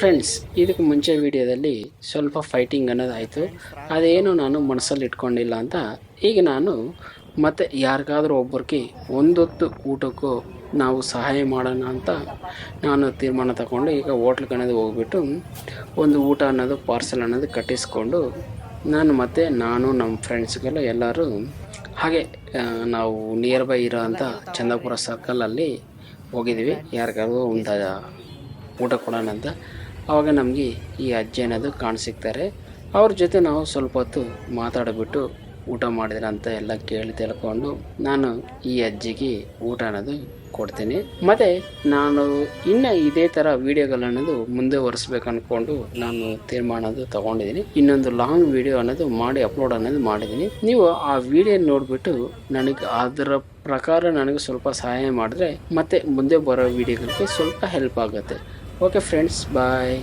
Friends, ಇದಕ್ಕೆ ಮುಂಚೆ ವಿಡಿಯೋದಲ್ಲಿ ಸ್ವಲ್ಪ ಫೈಟಿಂಗ್ ಅನ್ನೋದಾಯಿತು. ಅದೇನು ನಾನು ಮನಸ್ಸಲ್ಲಿ ಇಟ್ಕೊಂಡಿಲ್ಲ ಅಂತ ಈಗ ನಾನು ಮತ್ತೆ ಯಾರಿಗಾದ್ರೂ ಒಬ್ಬರಿಗೆ ಒಂದೊತ್ತು ಊಟಕ್ಕೂ ನಾವು ಸಹಾಯ ಮಾಡೋಣ ಅಂತ ನಾನು ತೀರ್ಮಾನ ತಗೊಂಡು ಈಗ ಹೋಟ್ಲಿಗೆ ಅನ್ನೋದು ಹೋಗ್ಬಿಟ್ಟು ಒಂದು ಊಟ ಅನ್ನೋದು ಪಾರ್ಸೆಲ್ ಅನ್ನೋದು ಕಟ್ಟಿಸ್ಕೊಂಡು ನಾನು ನಮ್ಮ ಫ್ರೆಂಡ್ಸ್ಗೆಲ್ಲ ಎಲ್ಲರೂ ಹಾಗೆ ನಾವು ನಿಯರ್ ಬೈ ಇರೋ ಅಂಥ ಚಂದಾಪುರ ಸರ್ಕಲಲ್ಲಿ ಹೋಗಿದ್ವಿ. ಯಾರಿಗಾದ್ರೂ ಒಂದು ಊಟ ಕೊಡೋಣ ಅಂತ. ಆವಾಗ ನಮಗೆ ಈ ಅಜ್ಜಿ ಅನ್ನೋದು ಕಾಣಸಿಗ್ತಾರೆ. ಅವ್ರ ಜೊತೆ ನಾವು ಸ್ವಲ್ಪ ಹೊತ್ತು ಮಾತಾಡಿಬಿಟ್ಟು ಊಟ ಮಾಡಿದ್ರೆ ಅಂತ ಎಲ್ಲ ಕೇಳಿ ತಿಳ್ಕೊಂಡು ನಾನು ಈ ಅಜ್ಜಿಗೆ ಊಟ ಅನ್ನೋದು ಕೊಡ್ತೀನಿ. ಮತ್ತು ನಾನು ಇನ್ನು ಇದೇ ಥರ ವೀಡಿಯೋಗಳನ್ನೋದು ಮುಂದೆ ಒರೆಸ್ಬೇಕು ಅಂದ್ಕೊಂಡು ನಾನು ತೀರ್ಮಾನದ್ದು ತೊಗೊಂಡಿದ್ದೀನಿ. ಇನ್ನೊಂದು ಲಾಂಗ್ ವೀಡಿಯೋ ಅನ್ನೋದು ಮಾಡಿ ಅಪ್ಲೋಡ್ ಅನ್ನೋದು ಮಾಡಿದ್ದೀನಿ. ನೀವು ಆ ವಿಡಿಯೋ ನೋಡಿಬಿಟ್ಟು ನನಗೆ ಅದರ ಪ್ರಕಾರ ನನಗೆ ಸ್ವಲ್ಪ ಸಹಾಯ ಮಾಡಿದ್ರೆ ಮತ್ತೆ ಮುಂದೆ ಬರೋ ವೀಡಿಯೋಗಳಿಗೆ ಸ್ವಲ್ಪ ಹೆಲ್ಪ್ ಆಗುತ್ತೆ. ಓಕೆ ಫ್ರೆಂಡ್ಸ್, ಬಾಯ್.